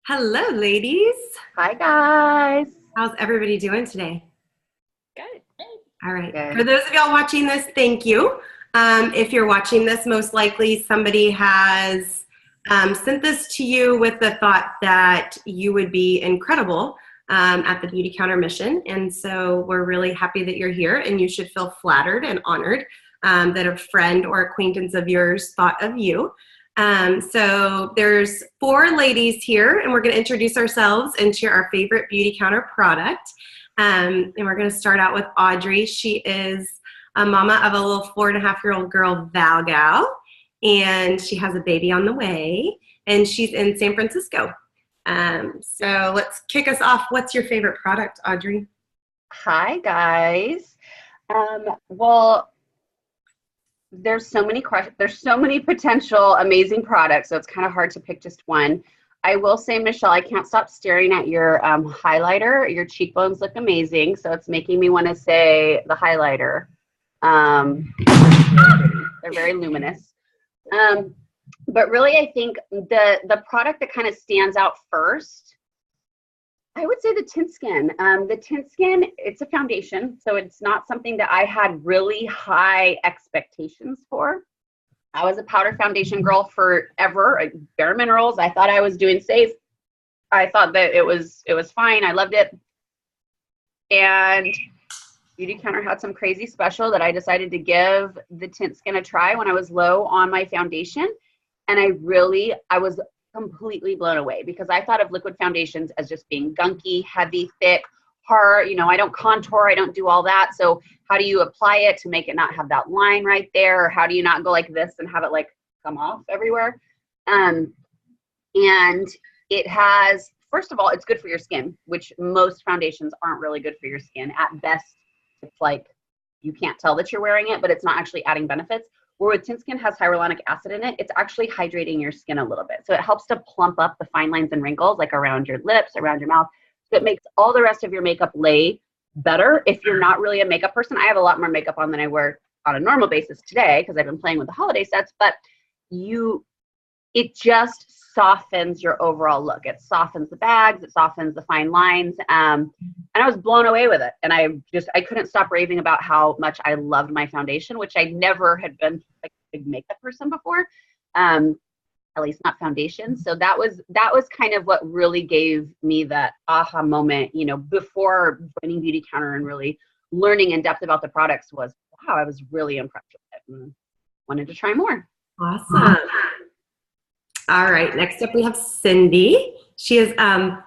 Hello, ladies. Hi guys. How's everybody doing today? Good. All right. For Good. those of y'all watching this, thank you. If you're watching this, most likely somebody has sent this to you with the thought that you would be incredible at the Beautycounter mission. And so we're really happy that you're here, and you should feel flattered and honored that a friend or acquaintance of yours thought of you. So there's 4 ladies here, and we're going to introduce ourselves and share our favorite Beautycounter product. And we're going to start out with Audrey. She is a mama of a little 4.5-year-old girl, Valgal, and she has a baby on the way, and she's in San Francisco. So let's kick us off. What's your favorite product, Audrey? Hi guys. Well, there's so many potential amazing products, so it's kind of hard to pick just one. I will say, Michelle, I can't stop staring at your highlighter. Your cheekbones look amazing, so it's making me want to say the highlighter. They're very luminous. But really, I think the product that kind of stands out first, I would say the Tint Skin. The Tint Skin, it's a foundation, so it's not something that I had really high expectations for. I was a powder foundation girl forever, bare minerals. I thought I was doing safe. I thought that it was fine. I loved it. And Beautycounter had some crazy special that I decided to give the Tint Skin a try when I was low on my foundation. And I was completely blown away because I thought of liquid foundations as just being gunky, heavy, thick, hard. I don't contour, I don't do all that. So how do you apply it to make it not have that line right there? Or how do you not go like this and have it like come off everywhere? And it has, first of all, it's good for your skin, which most foundations aren't really good for your skin. At best, it's like you can't tell that you're wearing it, but it's not actually adding benefits. Where with Tint Skin has hyaluronic acid in it, it's actually hydrating your skin a little bit. So it helps to plump up the fine lines and wrinkles like around your lips, around your mouth. So it makes all the rest of your makeup lay better. If you're not really a makeup person, I have a lot more makeup on than I wear on a normal basis today because I've been playing with the holiday sets, but it just softens your overall look. It softens the bags, it softens the fine lines. And I was blown away with it. And I couldn't stop raving about how much I loved my foundation, which I never had been like a big makeup person before. At least not foundation. So that was kind of what really gave me that aha moment, before joining Beautycounter and really learning in depth about the products was, wow, I was really impressed with it and wanted to try more. Awesome. All right, next up we have Cindy. She is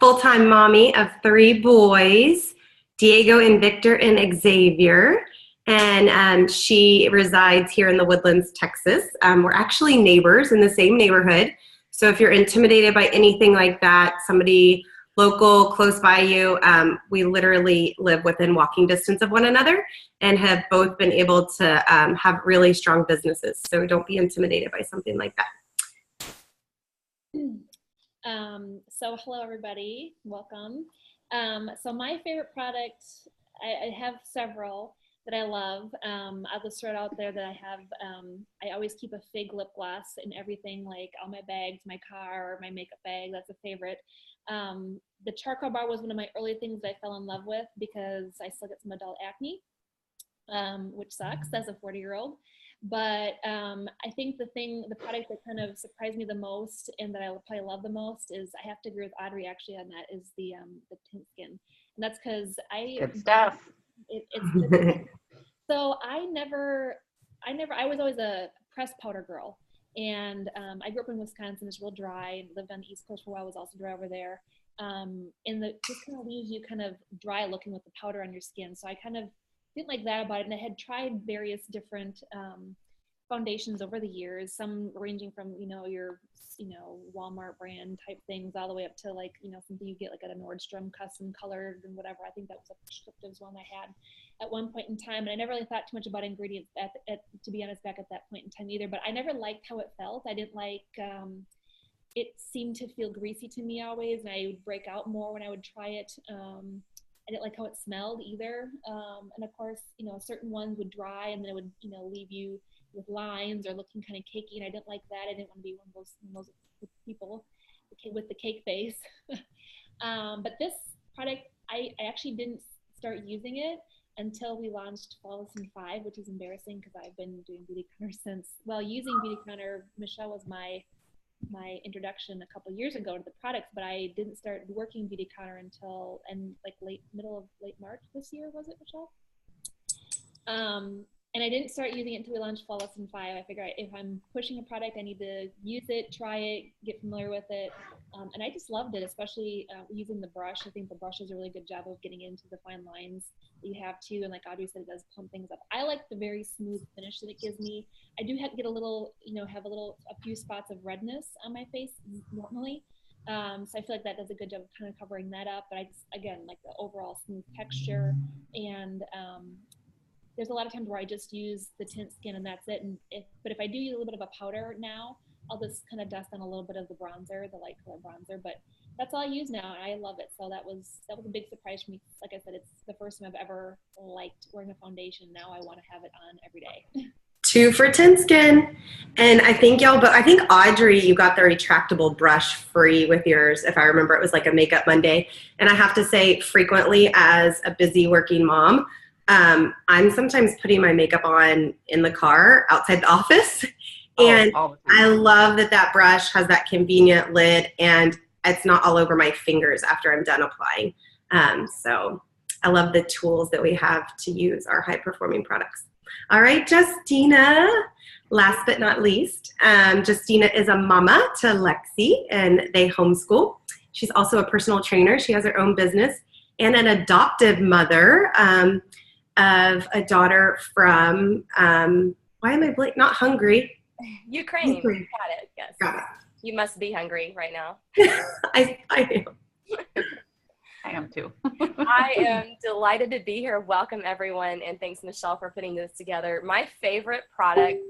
full-time mommy of 3 boys, Diego and Victor and Xavier. And she resides here in the Woodlands, Texas. We're actually neighbors in the same neighborhood. So if you're intimidated by anything like that, somebody local, close by you, we literally live within walking distance of one another and have both been able to have really strong businesses. So don't be intimidated by something like that. So hello everybody, welcome. So my favorite product, I have several that I love. I'll just throw it out there that I always keep a fig lip gloss in everything, like all my bags, my car, or my makeup bag. That's a favorite. The charcoal bar was one of my early things that I fell in love with because I still get some adult acne, which sucks as a 40-year-old. But I think the product that kind of surprised me the most and that I probably love the most is, I have to agree with Audrey actually on that, is the Tint Skin. And that's because Good stuff. It's so I was always a pressed powder girl. And I grew up in Wisconsin. It's real dry, and lived on the East Coast for a while. It was also dry over there. And just kind of leaves you kind of dry looking with the powder on your skin. So I kind of didn't like that about it. And I had tried various different foundations over the years, some ranging from, your, Walmart brand type things all the way up to like, something you get like at a Nordstrom custom colored and whatever. I think that was a prescriptive one I had at one point in time. And I never really thought too much about ingredients to be honest, back at that point in time either, but I never liked how it felt. I didn't like, it seemed to feel greasy to me always, and I would break out more when I would try it. I didn't like how it smelled either. And of course, certain ones would dry and then it would, leave you with lines or looking kind of cakey, and I didn't like that. I didn't want to be one of those people. with the cake face. But this product, I actually didn't start using it until we launched Flawless in 5, which is embarrassing because I've been doing Beautycounter since, well, using Beautycounter, Michelle was my introduction a couple years ago to the products, but I didn't start working Beautycounter until like late March this year, was it, Michelle? And I didn't start using it until we launched Flawless in 5. I figured if I'm pushing a product, I need to use it, try it, get familiar with it. And I just loved it, especially using the brush. I think the brush does a really good job of getting into the fine lines that you have too. And like Audrey said, it does plump things up. I like the very smooth finish that it gives me. I do have to get a little, have a few spots of redness on my face normally. So I feel like that does a good job of kind of covering that up. But I just, again, like the overall smooth texture. And there's a lot of times where I just use the tint skin and that's it. But if I do use a little bit of a powder now, I'll just kind of dust on a little bit of the bronzer, the light color bronzer. But that's all I use now, and I love it. So that was a big surprise for me. Like I said, it's the first time I've ever liked wearing a foundation. Now I want to have it on every day. 2 for tint skin. And I think Audrey, you got the retractable brush free with yours. If I remember, it was like a Makeup Monday. And I have to say, frequently as a busy working mom, I'm sometimes putting my makeup on in the car outside the office. And I love that brush has that convenient lid and it's not all over my fingers after I'm done applying. So I love the tools that we have to use our high performing products. All right, Justina, last but not least, Justina is a mama to Lexi and they homeschool. She's also a personal trainer. She has her own business and an adoptive mother of a daughter from, why am I blank? Not Hungary. Ukraine. Got it. Yes. Got it. You must be hungry right now. I am. I am too. I am delighted to be here. Welcome everyone, and thanks Michelle for putting this together. My favorite product,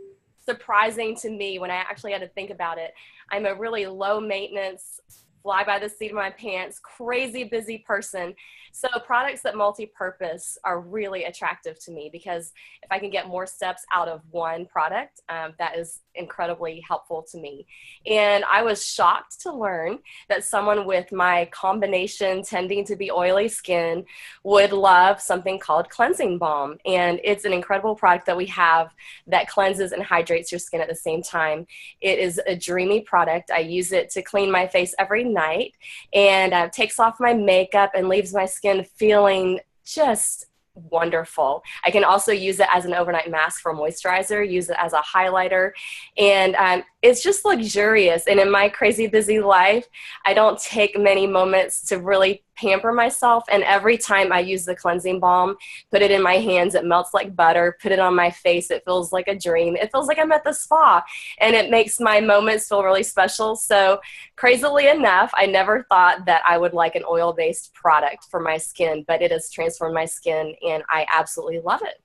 surprising to me when I actually had to think about it, I'm a really low maintenance, fly by the seat of my pants, crazy busy person. So products that multi-purpose are really attractive to me because if I can get more steps out of one product, that is incredibly helpful to me. And I was shocked to learn that someone with my combination tending to be oily skin would love something called cleansing balm. And it's an incredible product that we have that cleanses and hydrates your skin at the same time. It is a dreamy product. I use it to clean my face every night and takes off my makeup and leaves my skin feeling just wonderful. I can also use it as an overnight mask for moisturizer, use it as a highlighter, and it's just luxurious. And in my crazy busy life, I don't take many moments to really pamper myself, and every time I use the cleansing balm, put it in my hands, it melts like butter, put it on my face, it feels like a dream. It feels like I'm at the spa, and it makes my moments feel really special. So crazily enough, I never thought that I would like an oil-based product for my skin, but it has transformed my skin, and I absolutely love it.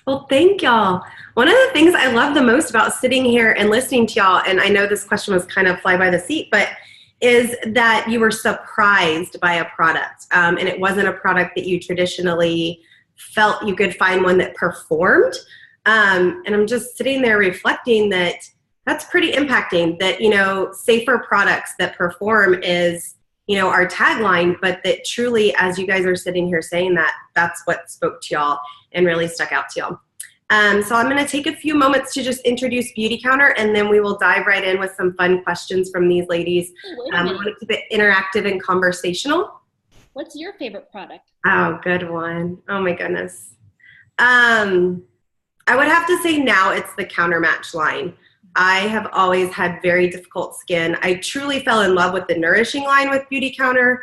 Well, thank y'all. One of the things I love the most about sitting here and listening to y'all, and I know this question was kind of fly by the seat, but is that you were surprised by a product. And it wasn't a product that you traditionally felt you could find one that performed. And I'm just sitting there reflecting that that's pretty impacting, that, safer products that perform is, our tagline, but that truly, as you guys are sitting here saying that, that's what spoke to y'all and really stuck out to y'all. So I'm going to take a few moments to just introduce Beautycounter, and then we will dive right in with some fun questions from these ladies. We want to keep it interactive and conversational. What's your favorite product? Oh, good one. Oh my goodness. I would have to say now it's the Counter Match line. I have always had very difficult skin. I truly fell in love with the Nourishing line with Beautycounter,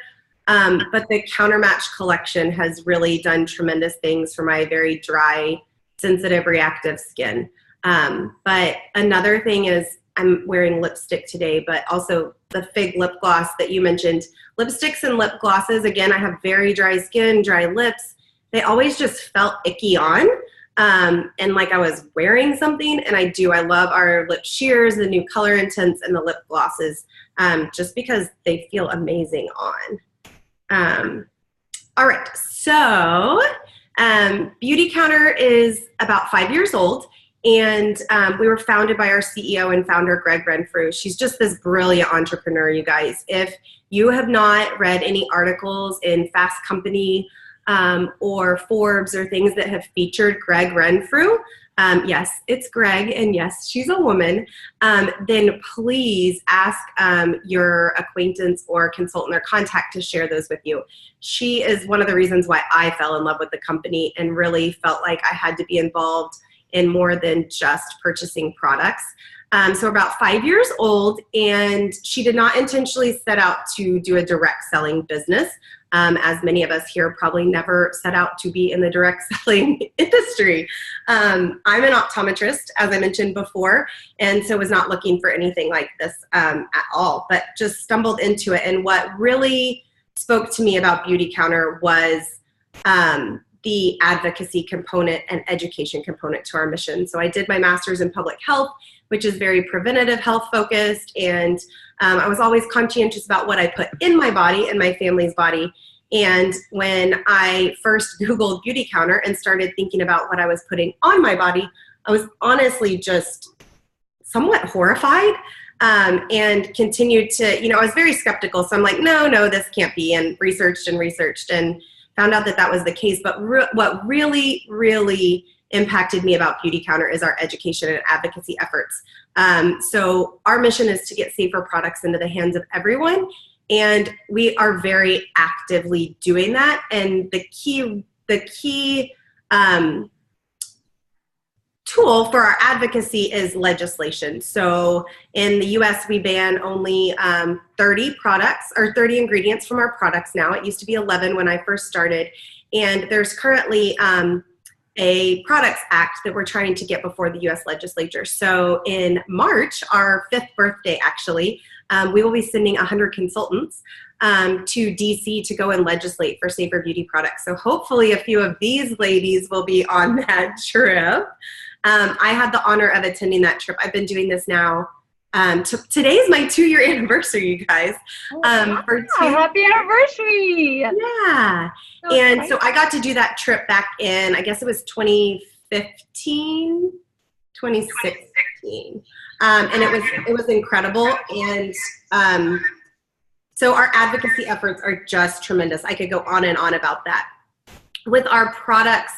but the Counter Match collection has really done tremendous things for my very dry, sensitive, reactive skin. But another thing is I'm wearing lipstick today, but also the Fig lip gloss that you mentioned. Lipsticks and lip glosses, again, I have very dry skin, dry lips. They always just felt icky on. And like I was wearing something, and I love our lip sheers, the new color intents, and the lip glosses, just because they feel amazing on. All right, so Beautycounter is about 5 years old, And we were founded by our CEO and founder, Greg Renfrew. She's just this brilliant entrepreneur, you guys. If you have not read any articles in Fast Company or Forbes or things that have featured Greg Renfrew, yes, it's Greg, and yes, she's a woman, then please ask your acquaintance or consultant or contact to share those with you. She is one of the reasons why I fell in love with the company and really felt like I had to be involved in more than just purchasing products. So about 5 years old, and she did not intentionally set out to do a direct selling business. As many of us here probably never set out to be in the direct selling industry. I'm an optometrist, as I mentioned before, and so was not looking for anything like this at all, but just stumbled into it. And what really spoke to me about Beautycounter was the advocacy component and education component to our mission. So I did my master's in public health, which is very preventative health focused. And I was always conscientious about what I put in my body and my family's body. And when I first Googled Beautycounter and started thinking about what I was putting on my body, I was honestly just somewhat horrified and continued to, I was very skeptical. So I'm like, no, this can't be, and researched and found out that that was the case. But what really, really impacted me about Beautycounter is our education and advocacy efforts. So our mission is to get safer products into the hands of everyone, and we are very actively doing that. And the key tool for our advocacy is legislation. So in the US, we ban only 30 products or 30 ingredients from our products now. It used to be 11 when I first started. And there's currently a Products Act that we're trying to get before the US legislature. So in March, our 5th birthday actually, we will be sending 100 consultants to DC to go and legislate for safer beauty products. So hopefully a few of these ladies will be on that trip. I had the honor of attending that trip. I've been doing this now. Today is my 2-year anniversary, you guys. Happy anniversary! Yeah. And so I got to do that trip back in, I guess it was 2015, 2016. And it was incredible. And so our advocacy efforts are just tremendous. I could go on and on about that. With our products,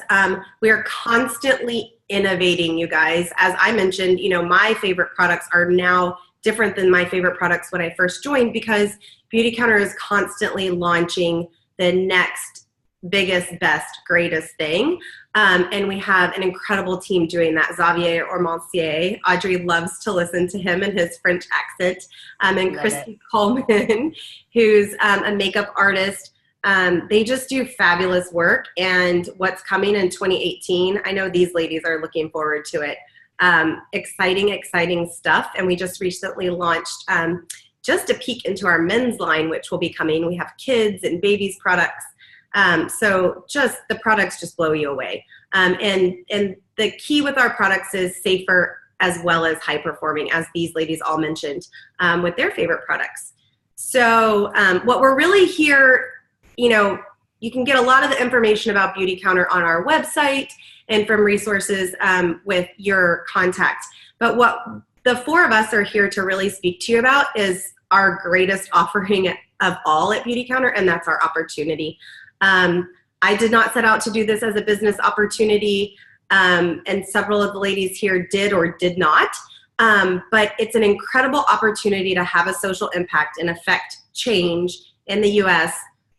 we are constantly innovating, you guys. As I mentioned, my favorite products are now different than my favorite products when I first joined, because Beautycounter is constantly launching the next biggest, best, greatest thing. And we have an incredible team doing that. Xavier or Monsieur. Audrey loves to listen to him and his French accent. And Christy Coleman, who's a makeup artist. They just do fabulous work, and what's coming in 2018, I know these ladies are looking forward to it. Exciting stuff, and we just recently launched just a peek into our men's line, which will be coming. We have kids and babies products, so just the products just blow you away. And the key with our products is safer as well as high performing, as these ladies all mentioned with their favorite products. So what we're really here, you can get a lot of the information about Beautycounter on our website and from resources with your contact. But what the 4 of us are here to really speak to you about is our greatest offering of all at Beautycounter, and that's our opportunity. I did not set out to do this as a business opportunity, and several of the ladies here did or did not. But it's an incredible opportunity to have a social impact and affect change in the US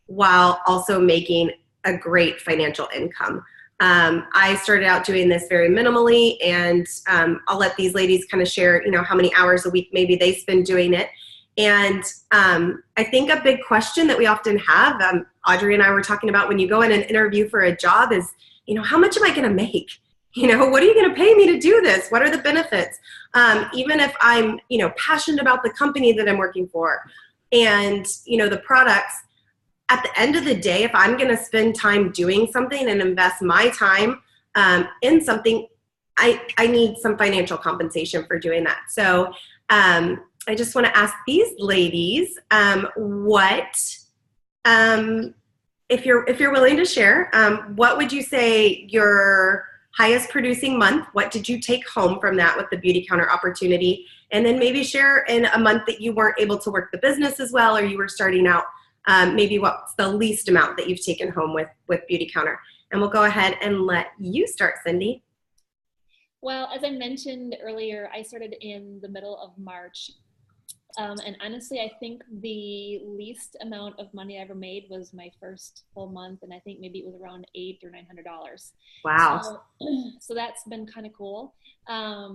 while also making a great financial income. I started out doing this very minimally, and I'll let these ladies kind of share, how many hours a week maybe they spend doing it. And I think a big question that we often have, Audrey and I were talking about when you go in an interview for a job is, how much am I going to make? What are you going to pay me to do this? What are the benefits? Even if I'm, passionate about the company that I'm working for and, the products, at the end of the day, if I'm going to spend time doing something and invest my time in something, I need some financial compensation for doing that. So I just want to ask these ladies, if you're willing to share, what would you say your highest producing month. What did you take home from that with the Beautycounter opportunity? And then maybe share in a month that you weren't able to work the business as well, or you were starting out, maybe what's the least amount that you've taken home with Beautycounter. And we'll go ahead and let you start, Cindy. Well, as I mentioned earlier, I started in the middle of March. And honestly, I think the least amount of money I ever made was my first full month. And I think maybe it was around $800 or $900. Wow. So that's been kind of cool. I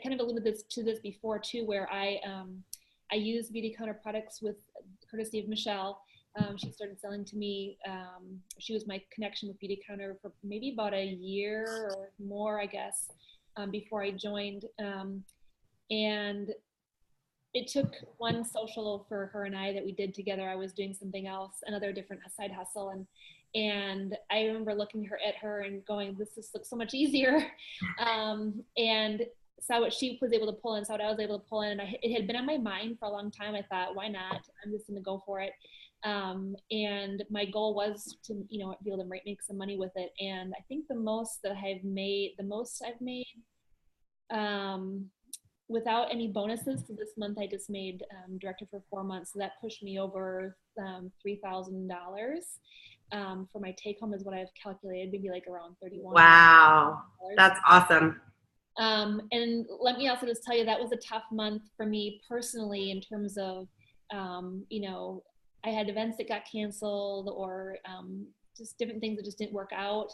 kind of alluded to this before too, where I use Beautycounter products with courtesy of Michelle. She started selling to me. She was my connection with Beautycounter for maybe about a year or more, I guess, before I joined. And it took one social for her and I that we did together. I was doing something else, another different side hustle. And I remember looking at her and going, this just looks so much easier. And saw what she was able to pull in, saw what I was able to pull in. And it had been on my mind for a long time. I thought, why not? I'm just going to go for it. And my goal was to, be able to make some money with it. And I think the most I've made, without any bonuses, because this month I just made director for 4 months. So that pushed me over $3,000. For my take home is what I've calculated, maybe like around 31. Wow. That's awesome. And let me also just tell you, that was a tough month for me personally in terms of, I had events that got canceled or just different things that just didn't work out.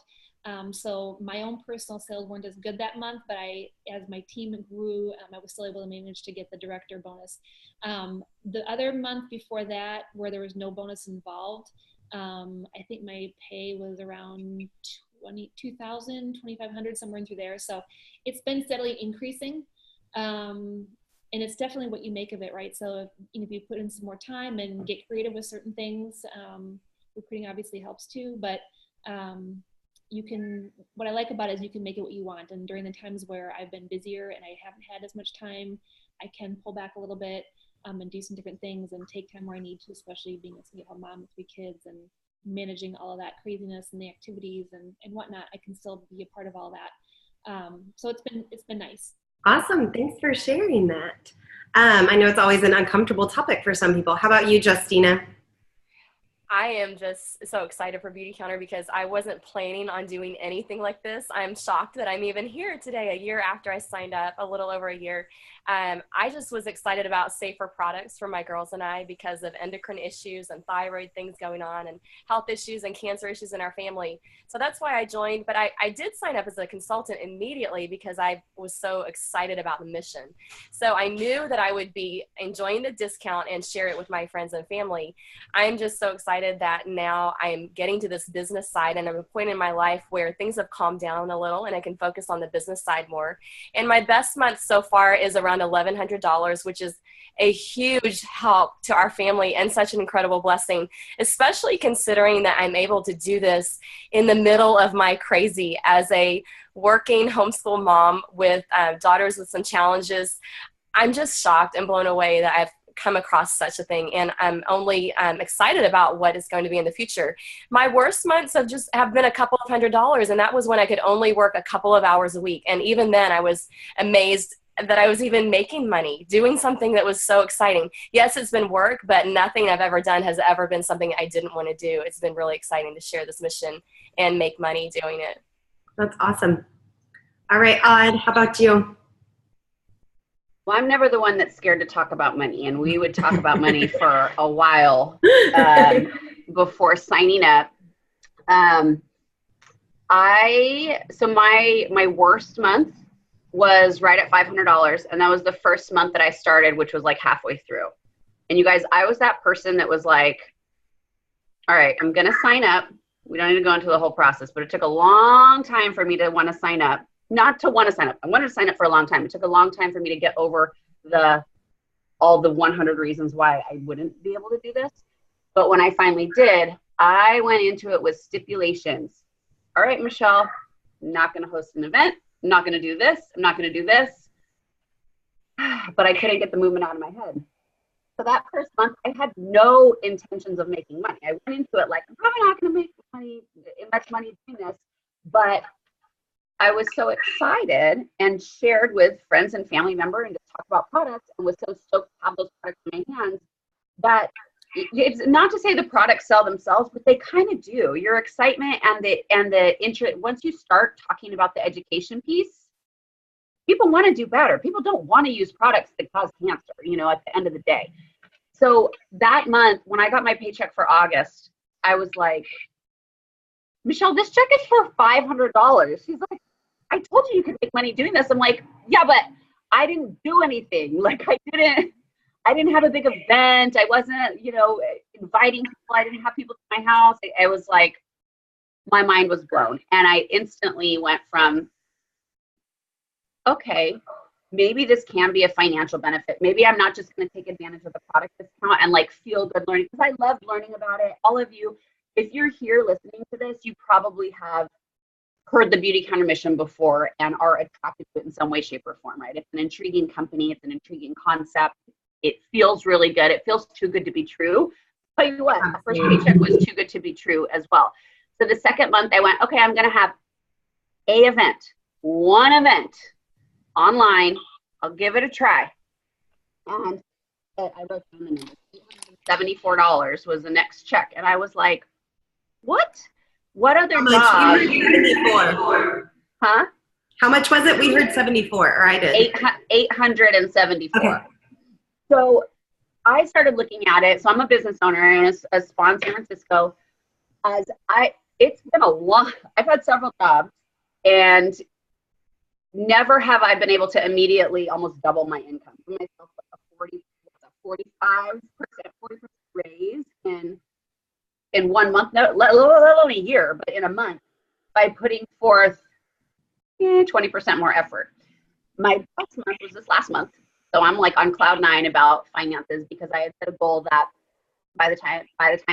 So my own personal sales weren't as good that month, but as my team grew, I was still able to manage to get the director bonus. The other month before that, where there was no bonus involved, I think my pay was around $22,000, $2,500, somewhere in through there. So it's been steadily increasing. And it's definitely what you make of it, right? So if you put in some more time and get creative with certain things, recruiting obviously helps too, but what I like about it is you can make it what you want. And during the times where I've been busier and I haven't had as much time, I can pull back a little bit and do some different things and take time where I need to, especially being a stay-at-home mom with 3 kids and managing all of that craziness and the activities and whatnot. I can still be a part of all that. So it's been nice. Awesome. Thanks for sharing that. I know it's always an uncomfortable topic for some people. How about you, Justina? I am just so excited for Beautycounter because I wasn't planning on doing anything like this. I'm shocked that I'm even here today, a year after I signed up, a little over a year. I just was excited about safer products for my girls and I because of endocrine issues and thyroid things going on and health issues and cancer issues in our family. So that's why I joined, but I did sign up as a consultant immediately because I was so excited about the mission. So I knew that I would be enjoying the discount and share it with my friends and family. I'm just so excited that now I'm getting to this business side and I'm at a point in my life where things have calmed down a little and I can focus on the business side more. And my best month so far is around $1,100, which is a huge help to our family and such an incredible blessing, especially considering that I'm able to do this in the middle of my crazy as a working homeschool mom with daughters with some challenges. I'm just shocked and blown away that I've come across such a thing, and I'm only excited about what is going to be in the future. My worst months have been a couple of $100s, and that was when I could only work a couple of hours a week. And even then I was amazed that I was even making money doing something that was so exciting. Yes, it's been work, but nothing I've ever done has ever been something I didn't want to do. It's been really exciting to share this mission and make money doing it. That's awesome. All right, Aud, how about you? Well, I'm never the one that's scared to talk about money, and we would talk about money for a while before signing up. So my worst month was right at $500, and that was the first month that I started, which was like halfway through. And you guys, I was that person that was like, all right, I'm gonna sign up. We don't need to go into the whole process, but it took a long time for me to want to sign up. Not to want to sign up. I wanted to sign up for a long time. It took a long time for me to get over all the 100 reasons why I wouldn't be able to do this. But when I finally did, I went into it with stipulations. All right, Michelle, I'm not going to host an event. I'm not going to do this. I'm not going to do this. But I couldn't get the movement out of my head. So that first month, I had no intentions of making money. I went into it like, I'm probably not going to make much money doing this. But I was so excited and shared with friends and family members and just talk about products, and was so stoked to have those products in my hands that it's not to say the products sell themselves, but they kind of do. Your excitement and the interest, once you start talking about the education piece, people want to do better. People don't want to use products that cause cancer, at the end of the day. So that month, when I got my paycheck for August, I was like, Michelle, this check is for $500. She's like, I told you could make money doing this. I'm like, yeah, but I didn't do anything. Like I didn't have a big event. I wasn't, inviting people. I didn't have people to my house. I was like, my mind was blown. And I instantly went from, okay, maybe this can be a financial benefit. Maybe I'm not just going to take advantage of the product discount and like feel good learning, because I love learning about it. All of you, if you're here listening to this, you probably have heard the Beautycounter mission before and are attracted to it in some way, shape, or form, right? It's an intriguing company. It's an intriguing concept. It feels really good. It feels too good to be true. Tell you what, the first paycheck was too good to be true as well. So the second month I went, okay, I'm going to have one event online. I'll give it a try. And I wrote down the number. $74 was the next check. And I was like, what? What other jobs? 74. Huh? How much was it? We heard 74, or I did. 874. Okay. So I started looking at it. So I'm a business owner and a spawn in San Francisco. It's been a long, I've had several jobs, and never have I been able to immediately almost double my income. For myself, like a 40% raise in 1 month, let alone a year, but in a month, by putting forth 20% more effort. My best month was this last month. So I'm like on cloud 9 about finances, because I had set a goal that by the time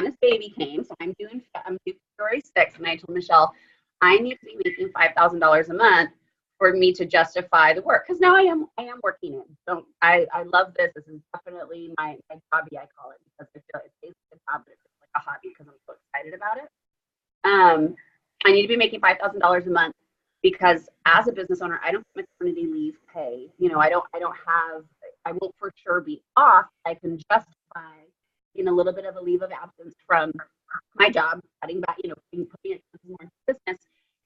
this baby came, so I'm due February 6th, and I told Michelle, I need to be making $5,000 a month for me to justify the work, because now I am working it. So I love this. This is definitely my hobby, I call it, because I feel it's a job, but it's like a hobby because I'm so excited about it. I need to be making $5,000 a month, because as a business owner, I don't have maternity leave pay. I won't for sure be off. I can justify a little bit of a leave of absence from my job, cutting back, putting it more into business,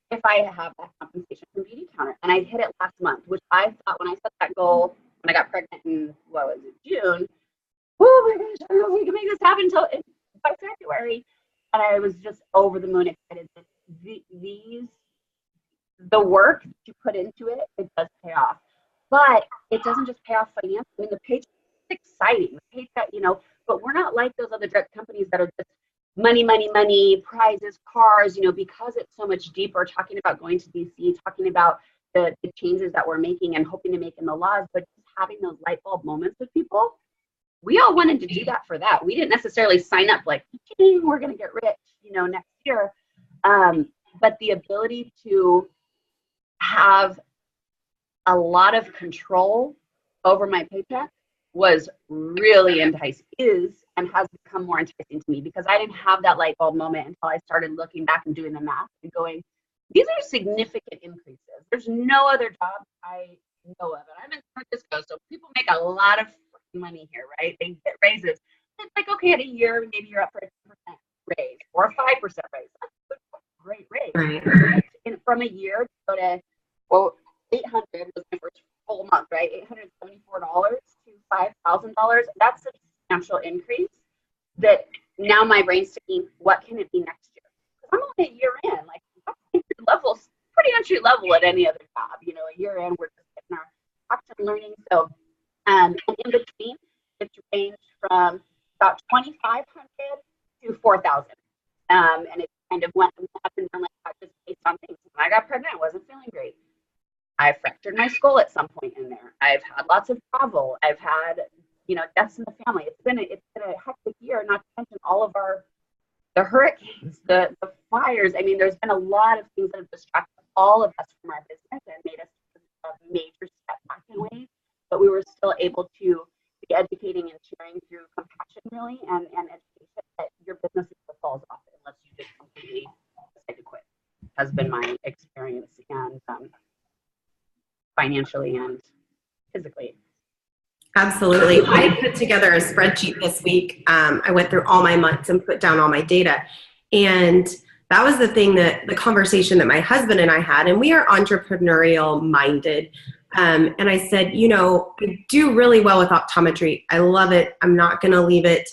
if I have that compensation from Beautycounter. And I hit it last month, which I thought, when I set that goal, when I got pregnant in, June, oh my gosh, I don't know if we can make this happen by February. And I was just over the moon excited that the work that you put into it, it does pay off. But it doesn't just pay off financially. I mean, the paycheck is exciting. The paycheck, but we're not like those other direct companies that are just money, money, money, prizes, cars, because it's so much deeper, talking about going to DC, talking about the changes that we're making and hoping to make in the laws, but just having those light bulb moments with people. We all wanted to do that for that. We didn't necessarily sign up like, we're going to get rich, next year. But the ability to have a lot of control over my paycheck was really enticing, and has become more enticing to me, because I didn't have that light bulb moment until I started looking back and doing the math and going, these are significant increases. There's no other job I know of. And I'm in San Francisco, so people make a lot of money here, right? They get raises. It's like, okay, at a year, maybe you're up for a 10% raise or a 5% raise. That's a great raise. Right. And from a year to go to, $800 was my first full month, right? $874 to $5,000. That's a substantial increase that now my brain's thinking, what can it be next year? Because I'm only a year in. Like, that's pretty entry level at any other job. A year in, we're just getting our action learning. So, and in between, it's ranged from about 2,500 to 4,000. And it kind of went up and down like that, just based on things. When I got pregnant, I wasn't feeling great. I fractured my skull at some point in there. I've had lots of travel. I've had, deaths in the family. It's been a hectic year, not to mention all of the hurricanes, the fires. I mean, there's been a lot of things that have distracted all of us from our business and made us a major step back in ways. But we were still able to be educating and sharing through compassion, really, and education, that your business falls off unless you just completely decide to quit. Has been my experience. financially and physically. Absolutely. I put together a spreadsheet this week. I went through all my months and put down all my data. And that was the thing that the conversation that my husband and I had, and we are entrepreneurial minded. And I said, you know, I do really well with optometry. I love it. I'm not going to leave it.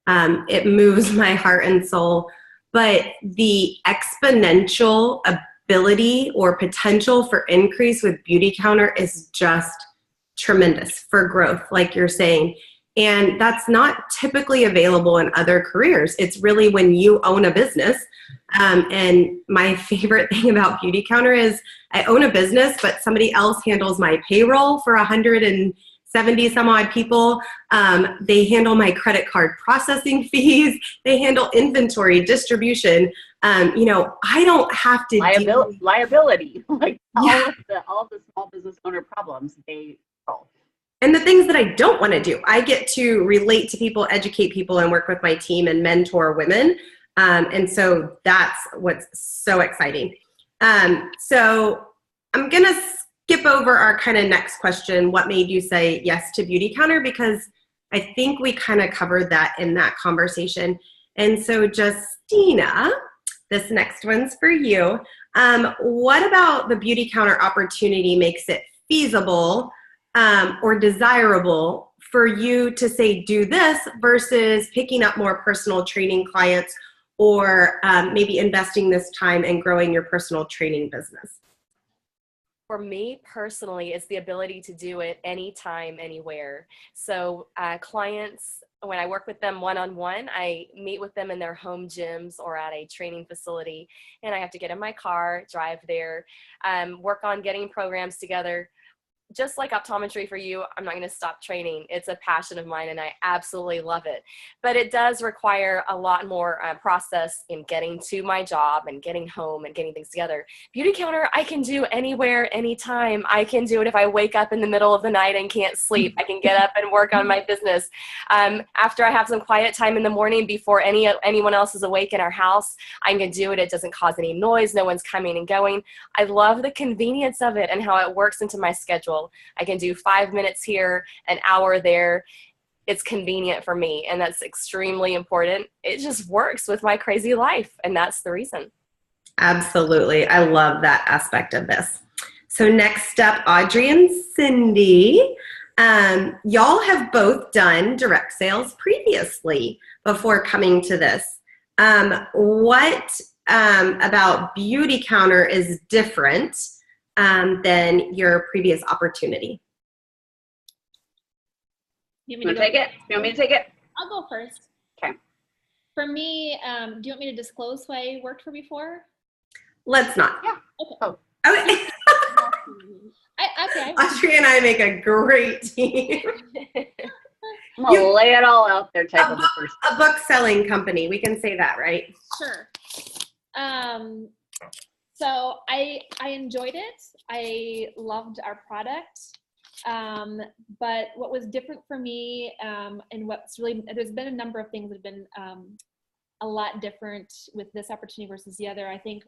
It moves my heart and soul. But the exponential ability or potential for increase with Beautycounter is just tremendous for growth, like you're saying. And that's not typically available in other careers. It's really when you own a business. And my favorite thing about Beautycounter is I own a business, but somebody else handles my payroll for 170 some odd people. They handle my credit card processing fees. They handle inventory, distribution. You know, I don't have to liability. Like Yeah. all of the small business owner problems, they solve. And the things that I don't want to do, I get to relate to people, educate people, and work with my team and mentor women. And so that's what's so exciting. So I'm going to skip over our kind of next question. What made you say yes to Beautycounter? Because I think we kind of covered that in that conversation. And so Justina, this next one's for you. What about the Beautycounter opportunity makes it feasible or desirable for you to say do this versus picking up more personal training clients or maybe investing this time and growing your personal training business? For me personally, it's the ability to do it anytime, anywhere. So clients, when I work with them one-on-one, I meet with them in their home gyms or at a training facility, and I have to get in my car, drive there, work on getting programs together. Just like optometry for you, I'm not going to stop training. It's a passion of mine and I absolutely love it. But it does require a lot more process in getting to my job and getting home and getting things together. Beautycounter, I can do anywhere, anytime. I can do it if I wake up in the middle of the night and can't sleep. I can get up and work on my business. After I have some quiet time in the morning before anyone else is awake in our house, I can do it. It doesn't cause any noise. No one's coming and going. I love the convenience of it and how it works into my schedule. I can do 5 minutes here, an hour there. It's convenient for me, and that's extremely important. It just works with my crazy life, and that's the reason. Absolutely. I love that aspect of this. So next up, Audrey and Cindy. Y'all have both done direct sales previously before coming to this. What about Beautycounter is different than your previous opportunity? You want me to take it? You want me to take it? I'll go first. Okay. For me, do you want me to disclose who I worked for before? Let's not. Yeah. Okay. Oh. Okay. Okay. Audrey and I make a great team. I'm going to lay it all out there type of a person. A book selling company. We can say that, right? Sure. So I enjoyed it. I loved our product. But what was different for me, and what's really, there's been a number of things that have been a lot different with this opportunity versus the other. I think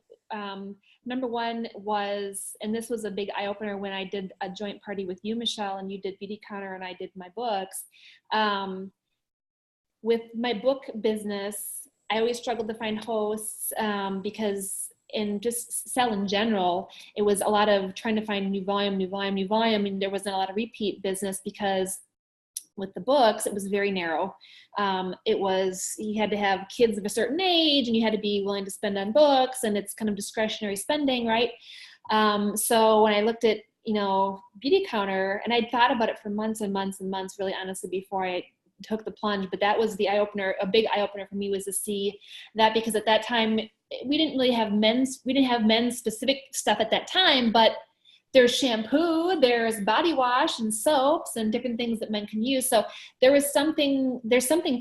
number one was, and this was a big eye opener when I did a joint party with you, Michelle, and you did Beautycounter and I did my books. With my book business, I always struggled to find hosts because in just sell in general, it was a lot of trying to find new volume, and there wasn't a lot of repeat business because with the books, it was very narrow. It was, you had to have kids of a certain age and you had to be willing to spend on books, and it's kind of discretionary spending, right? So when I looked at, Beautycounter, and I'd thought about it for months and months and months, really honestly, before I took the plunge, but that was the eye opener. A big eye opener for me was to see that, because at that time we didn't have men's specific stuff at that time, but there's shampoo, there's body wash and soaps and different things that men can use. So there's something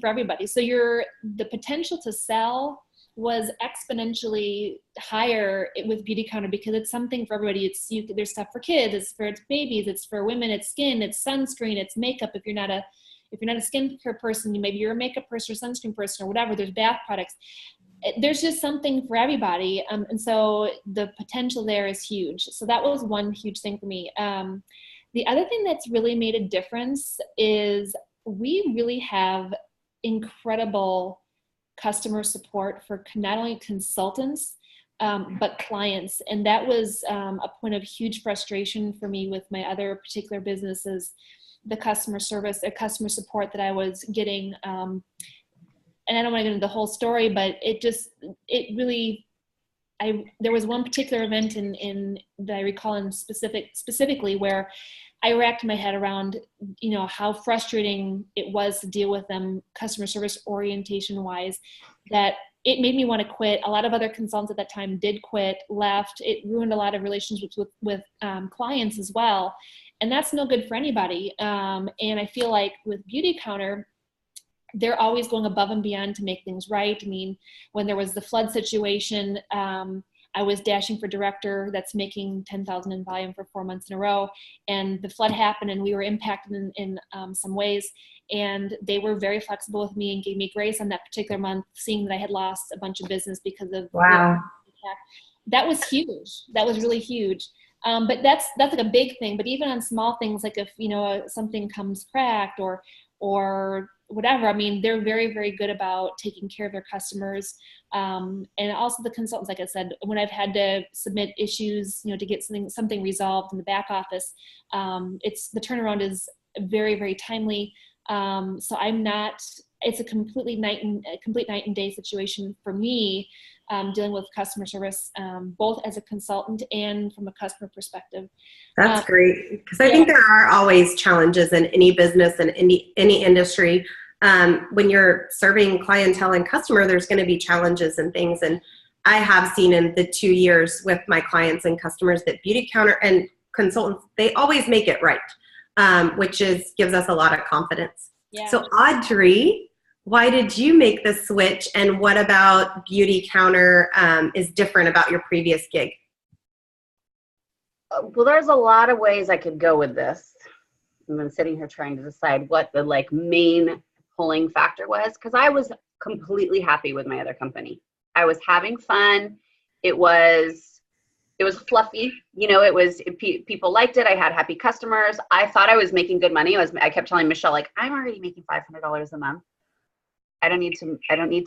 for everybody. So the potential to sell was exponentially higher with Beautycounter because it's something for everybody. There's stuff for kids, it's babies, it's for women, it's skin, it's sunscreen, it's makeup. If you're not a skincare person, maybe you're a makeup person or sunscreen person or whatever, there's bath products. there's just something for everybody. And so the potential there is huge. So that was one huge thing for me. The other thing that's really made a difference is we really have incredible customer support for not only consultants, but clients. And that was a point of huge frustration for me with my other particular businesses, the customer customer support that I was getting. And I don't want to get into the whole story, but there was one particular event that I recall specifically where I racked my head around, how frustrating it was to deal with them customer service orientation wise, that it made me want to quit. A lot of other consultants at that time did quit, left. It ruined a lot of relationships with clients as well. And that's no good for anybody. And I feel like with Beautycounter, they're always going above and beyond to make things right. I mean, when there was the flood situation, I was dashing for director that's making 10,000 in volume for 4 months in a row. And the flood happened and we were impacted in some ways. And they were very flexible with me and gave me grace on that particular month, seeing that I had lost a bunch of business because of Wow. That was huge. That was really huge. But that's like a big thing. But even on small things, like if, something comes cracked or whatever, I mean, they're very, very good about taking care of their customers. And also the consultants, like I said, when I've had to submit issues, to get something resolved in the back office, the turnaround is very, very timely. So it's a complete night and day situation for me, dealing with customer service, both as a consultant and from a customer perspective. That's great, because I think there are always challenges in any business and any industry. When you're serving clientele and customer, there's going to be challenges and things. And I have seen in the 2 years with my clients and customers that Beautycounter and consultants, they always make it right, which gives us a lot of confidence. Yeah. So Audrey, why did you make the switch, and what about Beautycounter is different about your previous gig? Well, there's a lot of ways I could go with this. I've been sitting here trying to decide what the main pulling factor was, because I was completely happy with my other company. I was having fun. It was fluffy, people liked it. I had happy customers. I thought I was making good money. I kept telling Michelle, I'm already making $500 a month. I don't need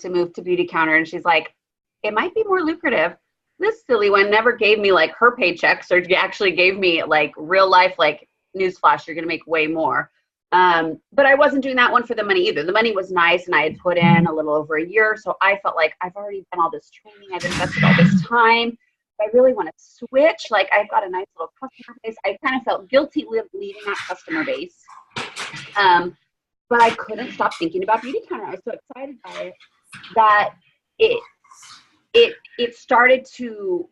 to move to Beautycounter. And she's like, it might be more lucrative. This silly one never gave me her paychecks, or actually gave me real life, newsflash, you're going to make way more. But I wasn't doing that one for the money either. The money was nice, and I had put in a little over a year. So I felt like I've already done all this training. I've invested all this time. I really want to switch. I've got a nice little customer base. I kind of felt guilty leaving that customer base. But I couldn't stop thinking about Beautycounter. I was so excited by it that it started to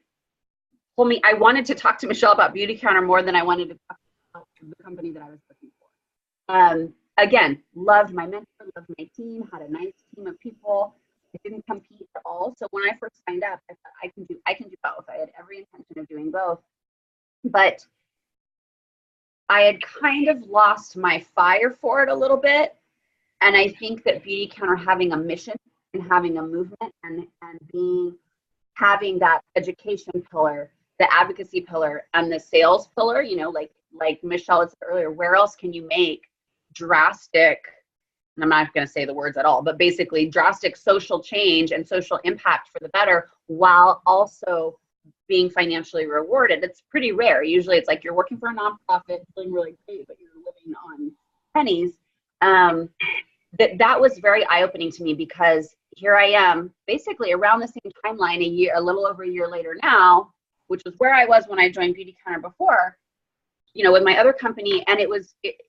pull me. I wanted to talk to Michelle about Beautycounter more than I wanted to talk about the company that I was looking for. Again, loved my mentor, loved my team, had a nice team of people. I didn't compete at all. So when I first signed up, I thought I can do both. I had every intention of doing both. But I had kind of lost my fire for it a little bit. And I think that Beautycounter having a mission and having a movement and having that education pillar, the advocacy pillar, and the sales pillar, like Michelle had said earlier, where else can you make drastic, and I'm not going to say the words at all, but basically drastic social change and social impact for the better while also being financially rewarded? It's pretty rare. Usually it's you're working for a nonprofit, feeling really great, but you're living on pennies. That was very eye-opening to me, because here I am basically around the same timeline, a little over a year later now, which was where I was when I joined Beautycounter before, with my other company. And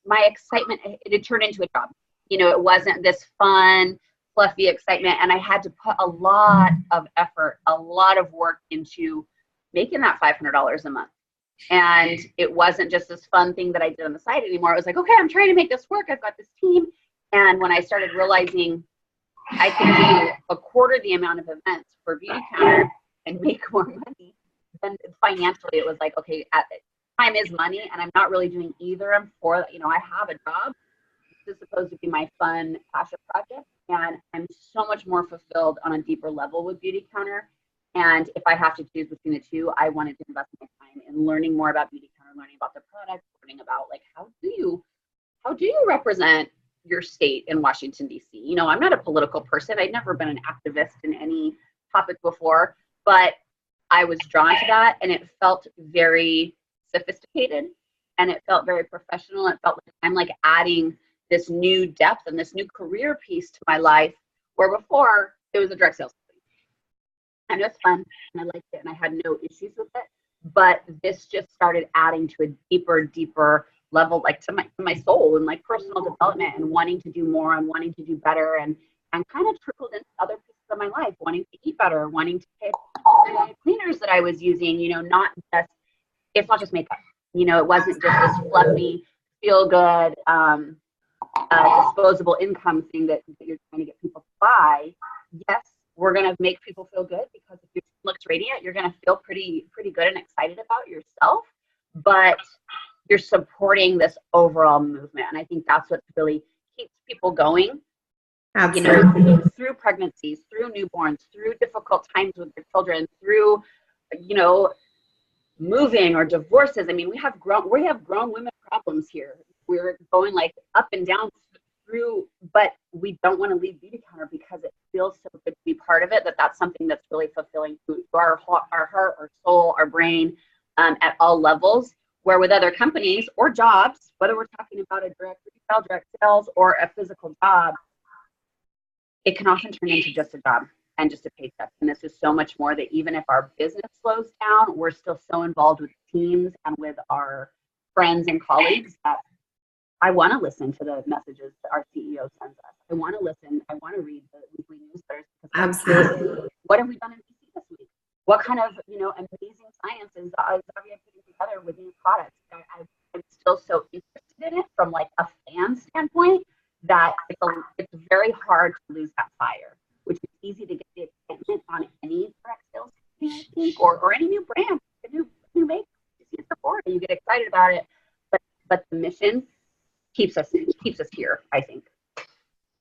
my excitement, it had turned into a job. It wasn't this fun, fluffy excitement. And I had to put a lot of effort, a lot of work into making that $500 a month. And it wasn't just this fun thing that I did on the side anymore. It was okay, I'm trying to make this work. I've got this team. And when I started realizing I could do a quarter the amount of events for Beautycounter and make more money, then financially it was okay, time is money, and I'm not really doing either. I have a job. This is supposed to be my fun passion project. And I'm so much more fulfilled on a deeper level with Beautycounter. And if I have to choose between the two, I wanted to invest my time in learning more about Beautycounter, learning about the product, learning about like how do you represent your state in Washington, D.C. You know, I'm not a political person. I'd never been an activist in any topic before, but I was drawn to that, and it felt very sophisticated, and it felt very professional. It felt like I'm like adding this new depth and this new career piece to my life, where before it was a direct sales company. And it was fun, and I liked it, and I had no issues with it. But this just started adding to a deeper level, like to my soul and like personal development, and wanting to do more and wanting to do better, and kind of trickled into other pieces of my life, wanting to eat better, wanting to pick the cleaners that I was using, you know, it's not just makeup. You know, it wasn't just this fluffy, feel good, disposable income thing that you're trying to get people to buy. Yes, we're going to make people feel good, because if your skin looks radiant, you're going to feel pretty good and excited about yourself, but you're supporting this overall movement. And I think that's what really keeps people going. Absolutely. You know, through pregnancies, through newborns, through difficult times with their children, through, you know, moving or divorces. I mean, we have grown women problems here. We're going like up and down through, but we don't want to leave Beautycounter because it feels so good to be part of it, that's something that's really fulfilling to our heart, our soul, our brain, at all levels. Where with other companies or jobs, whether we're talking about a direct sales or a physical job, it can often turn into just a job and just a paycheck. And this is so much more, that even if our business slows down, we're still so involved with teams and with our friends and colleagues that I want to listen to the messages that our CEO sends us. I want to listen. I want to read the weekly newsletters. Absolutely. What have we done in DC this week? What kind of, you know, amazing science is Xavier putting together with new products? I'm still so interested in it from like a fan standpoint, that it's very hard to lose that fire, which is easy to get the excitement on any direct sales company, I think, or any new brand, a new makeup. You see it before, you get excited about it, but the mission keeps us here, I think.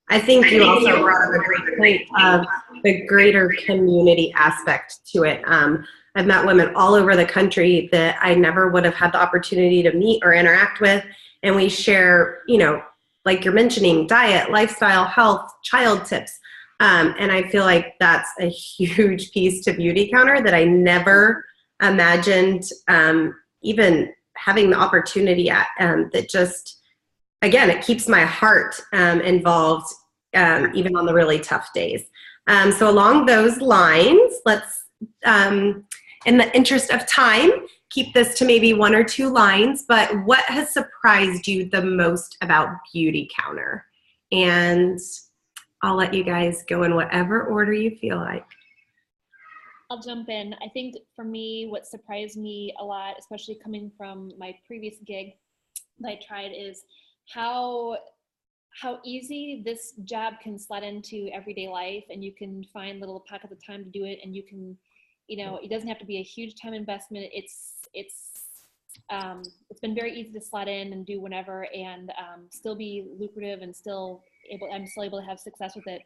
I think you also brought up a great point of the greater community aspect to it. I've met women all over the country that I never would have had the opportunity to meet or interact with, and we share, you know, like you're mentioning, diet, lifestyle, health, child tips. And I feel like that's a huge piece to Beautycounter that I never imagined even having the opportunity at, that just, again, it keeps my heart involved even on the really tough days. So along those lines, let's, in the interest of time, keep this to maybe 1 or 2 lines, but what has surprised you the most about Beautycounter? And I'll let you guys go in whatever order you feel like. I'll jump in. I think for me, what surprised me a lot, especially coming from my previous gig that I tried, is how easy this job can slide into everyday life, and you can find little pockets of time to do it, and you can, you know, it doesn't have to be a huge time investment. It's been very easy to slot in and do whenever, and still be lucrative, and I'm still able to have success with it.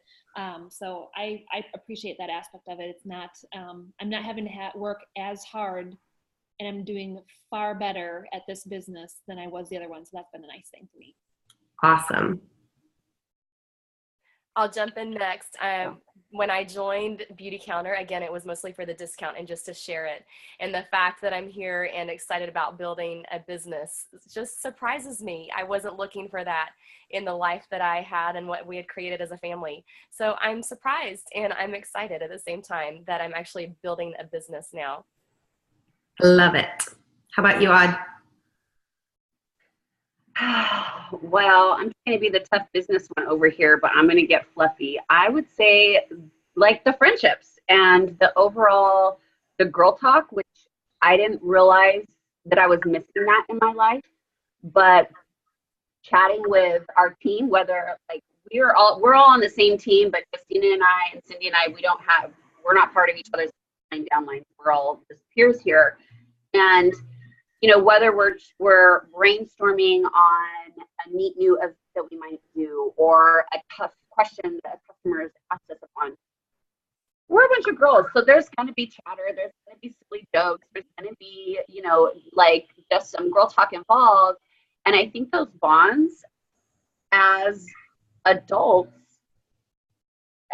So I appreciate that aspect of it. It's not, I'm not having to work as hard, and I'm doing far better at this business than I was the other one. So that's been a nice thing for me. Awesome. I'll jump in next. When I joined Beautycounter, again, it was mostly for the discount and just to share it. And the fact that I'm here and excited about building a business just surprises me. I wasn't looking for that in the life that I had and what we had created as a family. So I'm surprised and I'm excited at the same time that I'm actually building a business now. Love it. How about you, Aud? Well, I'm trying to be the tough business one over here, but I'm going to get fluffy. I would say like the friendships and the overall, the girl talk, which I didn't realize that I was missing that in my life, but chatting with our team, whether like we're all on the same team, but Christina and I and Cindy and I, we're not part of each other's downlines. We're all just peers here. And you know, whether we're brainstorming on a neat new event that we might do, or a tough question that customers asked us upon. We're a bunch of girls, so there's going to be chatter, there's going to be silly jokes, there's going to be, you know, like just some girl talk involved. And I think those bonds as adults,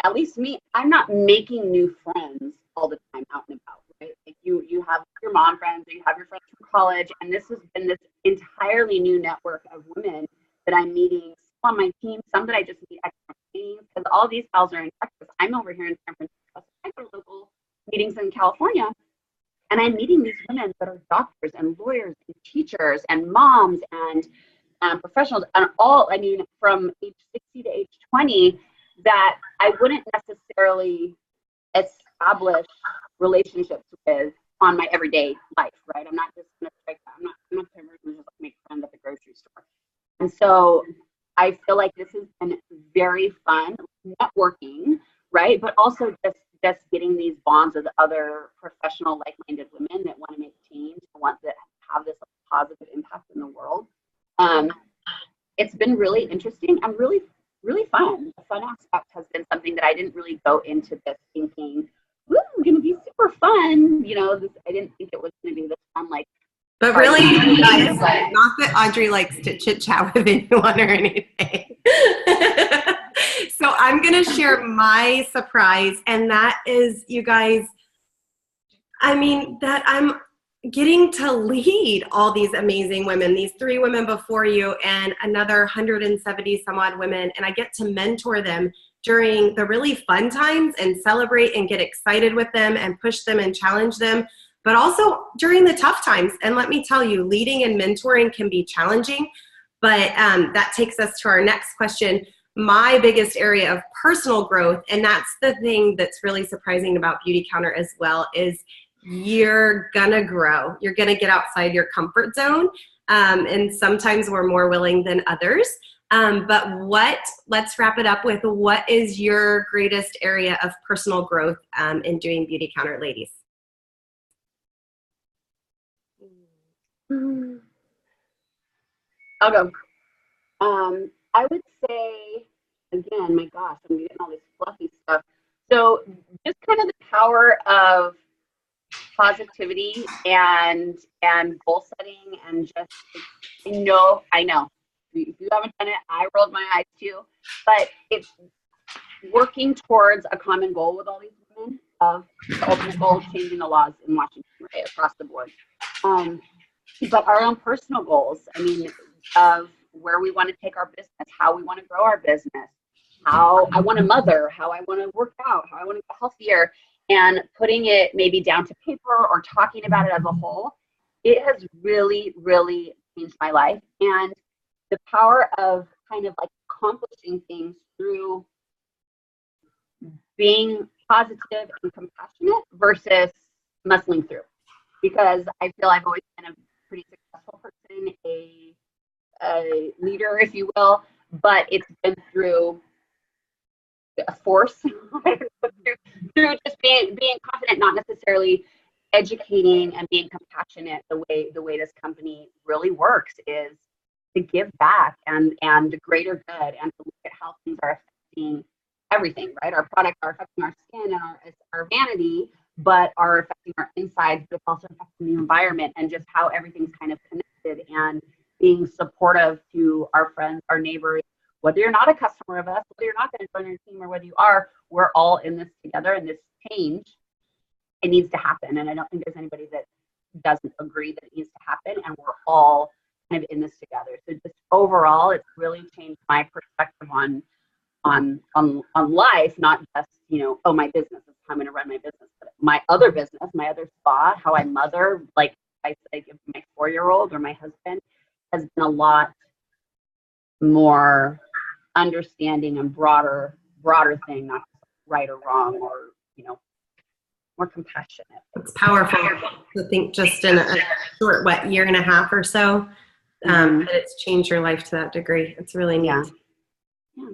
at least me, I'm not making new friends all the time out and about, right? Like you have your mom friends, or you have your friends from college, and this has been this entirely new network of women that I'm meeting on my team, some that I just meet at meetings, because all these gals are in Texas. I'm over here in San Francisco. I go to local meetings in California, and I'm meeting these women that are doctors and lawyers and teachers and moms and professionals, and all, I mean, from age 60 to age 20, that I wouldn't necessarily establish relationships with on my everyday life, right? I'm not just going to strike that. I'm not the person who just make friends at the grocery store. And so I feel like this has been very fun networking, right? But also just getting these bonds with other professional, like-minded women that want to make change, want to have this positive impact in the world. It's been really interesting and really, really fun. The fun aspect has been something that I didn't really go into this thinking, ooh, it's going to be super fun. You know, I didn't think it was going to be this fun, like, but really, you guys, not that Audrey likes to chit chat with anyone or anything. So I'm going to share my surprise, and that is, you guys, I mean, that I'm getting to lead all these amazing women, these 3 women before you and another 170 some odd women, and I get to mentor them during the really fun times and celebrate and get excited with them and push them and challenge them, but also during the tough times. And let me tell you, leading and mentoring can be challenging, but that takes us to our next question. My biggest area of personal growth, and that's the thing that's really surprising about Beautycounter as well, is you're gonna grow. You're gonna get outside your comfort zone, and sometimes we're more willing than others. But let's wrap it up with, what is your greatest area of personal growth in doing Beautycounter, ladies? I'll go. I would say, again, my gosh, I'm getting all this fluffy stuff. So just kind of the power of positivity and goal setting, and just, I know. If you haven't done it, I rolled my eyes too. But it's working towards a common goal with all these women, of the ultimate goal of changing the laws in Washington, right, across the board. But our own personal goals, I mean, of where we want to take our business, how we want to grow our business, how I want to mother, how I want to work out, how I want to get healthier, and putting it maybe down to paper or talking about it as a whole. It has really, really changed my life. And the power of kind of like accomplishing things through being positive and compassionate versus muscling through. Because I feel I've always been a pretty successful person, a leader, if you will, but it's been through a force, through just being confident, not necessarily educating and being compassionate. The way this company really works is to give back and the greater good, and to look at how things are affecting everything, right? Our products are affecting our skin and our vanity, but are affecting our insides, but it's also affecting the environment, and just how everything's kind of connected, and being supportive to our friends, our neighbors, whether you're not a customer of us, whether you're not going to join our team, or whether you are, we're all in this together, and this change, it needs to happen. And I don't think there's anybody that doesn't agree that it needs to happen, and we're all kind of in this together. So just overall, it's really changed my perspective on life, not just, oh, my business is how I'm going to run my business, but my other business, my other spa, how I mother, like I give my 4-year-old or my husband, has been a lot more understanding and broader thing, not right or wrong, or more compassionate. It's powerful to think just in a short, year and a half or so, that it's changed your life to that degree. It's really neat. Yeah.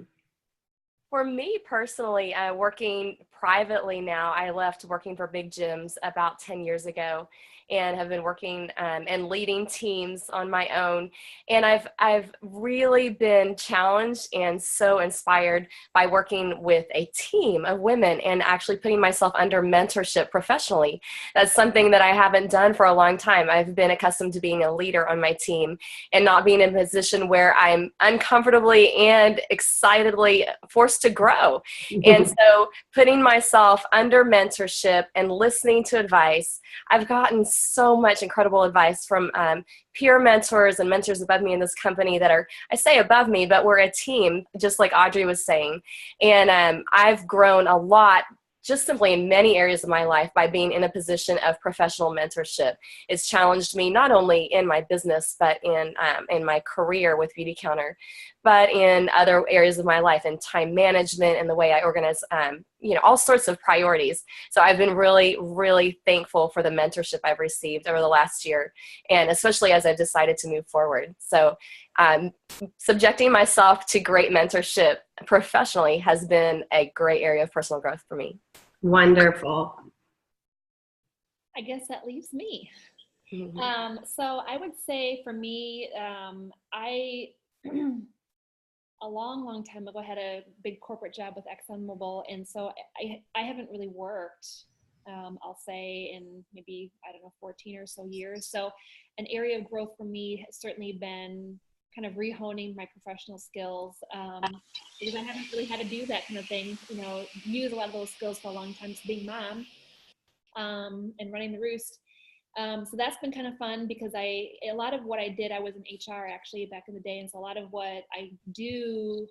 For me personally, working privately now. I left working for big gyms about 10 years ago and have been working and leading teams on my own. And I've really been challenged and so inspired by working with a team of women and actually putting myself under mentorship professionally. That's something that I haven't done for a long time. I've been accustomed to being a leader on my team and not being in a position where I'm uncomfortably and excitedly forced to grow. And so putting myself under mentorship and listening to advice, I've gotten so much incredible advice from peer mentors and mentors above me in this company that are, I say above me, but we're a team, just like Audrey was saying. And I've grown a lot just simply in many areas of my life by being in a position of professional mentorship. It's challenged me not only in my business, but in my career with Beautycounter, but in other areas of my life, in time management and the way I organize, all sorts of priorities. So I've been really, really thankful for the mentorship I've received over the last year, and especially as I've decided to move forward. So subjecting myself to great mentorship professionally has been a great area of personal growth for me. Wonderful. I guess that leaves me. Mm-hmm. So I would say for me, I a long time ago had a big corporate job with ExxonMobil, and so I haven't really worked, I'll say, in maybe, 14 or so years. So an area of growth for me has certainly been kind of rehoning my professional skills, because I haven't really had to do that kind of thing, use a lot of those skills for a long time, so being mom, and running the roost. So that's been kind of fun because a lot of what I did, I was in HR actually back in the day. And so a lot of what I do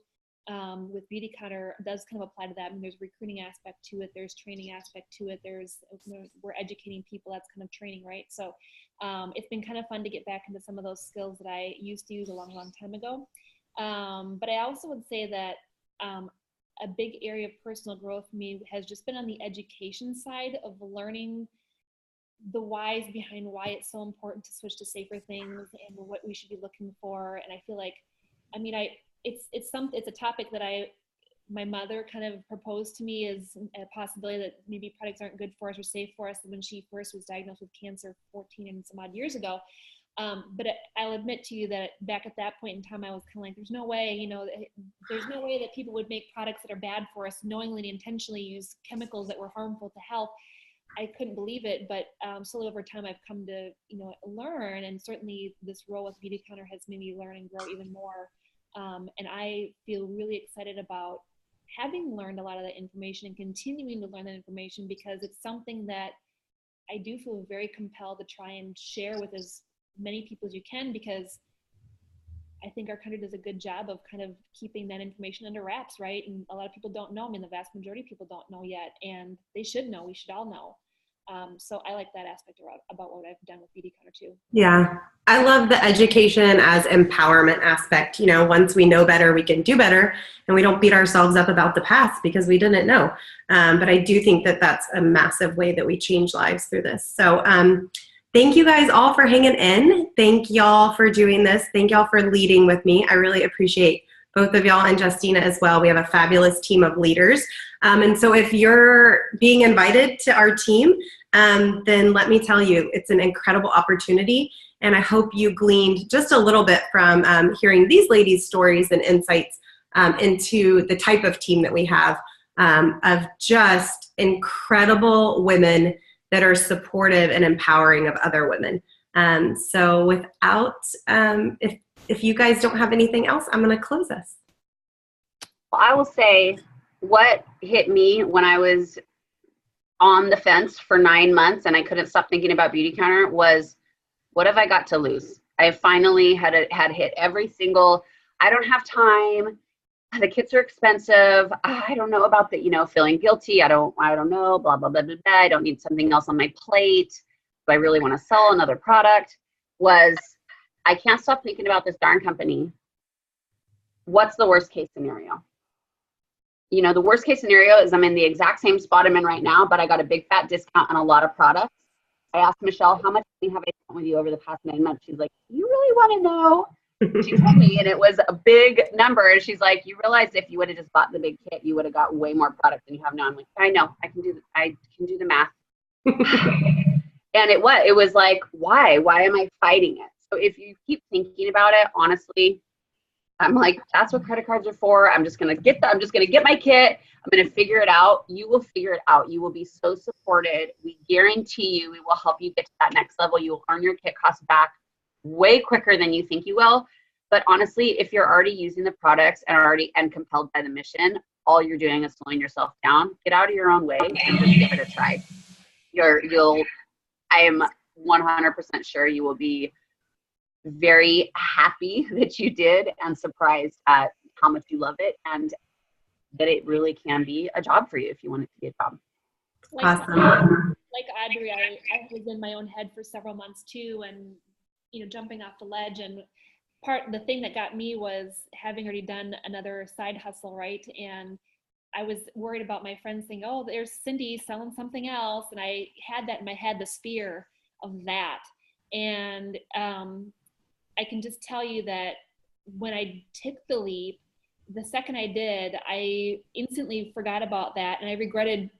with Beautycounter does kind of apply to that. I mean, there's a recruiting aspect to it. There's training aspect to it. We're educating people. That's kind of training, right? So it's been kind of fun to get back into some of those skills that I used to use a long time ago. But I also would say that a big area of personal growth for me has just been on the education side of learning the whys behind why it's so important to switch to safer things and what we should be looking for. And I feel like, it's a topic that my mother kind of proposed to me as a possibility that maybe products aren't good for us or safe for us when she first was diagnosed with cancer 14 and some odd years ago. But I'll admit to you that back at that point in time, I was kind of like, there's no way that people would make products that are bad for us, knowingly and intentionally use chemicals that were harmful to health. I couldn't believe it, but slowly over time I've come to learn, and certainly this role with Beautycounter has made me learn and grow even more. And I feel really excited about having learned a lot of that information and continuing to learn that information, because it's something that I do feel very compelled to try and share with as many people as you can, because I think our country does a good job of kind of keeping that information under wraps, right? And a lot of people don't know. I mean, the vast majority of people don't know yet, and they should know. We should all know. So I like that aspect about what I've done with Beautycounter too. Yeah. I love the education as empowerment aspect. Once we know better, we can do better, and we don't beat ourselves up about the past because we didn't know. But I do think that that's a massive way that we change lives through this. So thank you guys all for hanging in. Thank y'all for doing this. Thank y'all for leading with me. I really appreciate both of y'all and Justina as well. We have a fabulous team of leaders. And so if you're being invited to our team, then let me tell you, it's an incredible opportunity. And I hope you gleaned just a little bit from hearing these ladies' stories and insights into the type of team that we have of just incredible women that are supportive and empowering of other women. So without, if you guys don't have anything else, I'm going to close us. Well, I will say what hit me when I was on the fence for 9 months and I couldn't stop thinking about Beautycounter was, what have I got to lose? I finally had hit every single, I don't have time, the kids are expensive, I don't know about the, feeling guilty, I don't know, blah, blah, blah, blah, blah, I don't need something else on my plate, do I really want to sell another product? Was, I can't stop thinking about this darn company. What's the worst case scenario? The worst case scenario is I'm in the exact same spot I'm in right now, but I got a big fat discount on a lot of products. I asked Michelle, how much money have I spent with you over the past 9 months? She's like, you really want to know? She told me, and it was a big number. And she's like, you realize if you would have just bought the big kit, you would have got way more product than you have now. I'm like, I know, I can do the math. And it was like, why am I fighting it? So if you keep thinking about it, honestly, I'm like, that's what credit cards are for. I'm just gonna get my kit. I'm gonna figure it out. You will figure it out. You will be so supported. We guarantee you, we will help you get to that next level. You will earn your kit costs back way quicker than you think you will. But honestly, if you're already using the products and compelled by the mission, all you're doing is slowing yourself down. Get out of your own way and just give it a try. I am 100% sure you will be very happy that you did and surprised at how much you love it and that it really can be a job for you if you want it to be a job. Awesome. Like Audrey, I was in my own head for several months too, and jumping off the ledge. And the thing that got me was having already done another side hustle, right? And I was worried about my friends saying, oh, there's Cindy selling something else. And I had that in my head, this fear of that. And I can just tell you that when I took the leap, the second I did, I instantly forgot about that. And I regretted,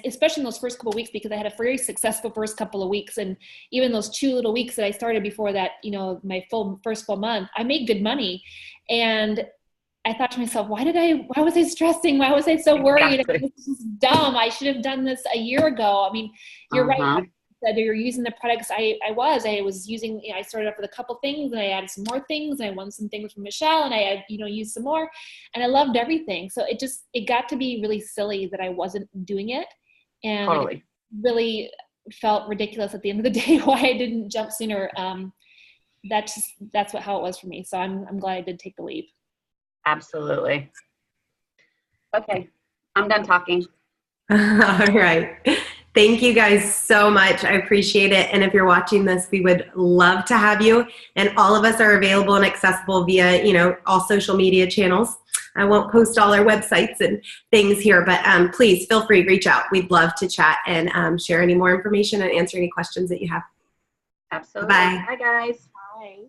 especially in those first couple of weeks, because I had a very successful first couple of weeks. And even those 2 little weeks that I started before that, my first full month, I made good money. And I thought to myself, why was I stressing? Why was I so worried? Exactly. This is dumb. I should have done this a year ago. I mean, you're right. That you're using the products. I was using, I started off with a couple things and I added some more things and I won some things from Michelle and I used some more and I loved everything. So it got to be really silly that I wasn't doing it. And Totally. it really felt ridiculous at the end of the day why I didn't jump sooner. That's how it was for me. So I'm glad I did take the leap. Absolutely. Okay. I'm done talking. All right. Thank you guys so much. I appreciate it. And if you're watching this, we would love to have you. And all of us are available and accessible via, all social media channels. I won't post all our websites and things here, but please feel free to reach out. We'd love to chat and share any more information and answer any questions that you have. Absolutely. Bye. Bye, guys. Bye.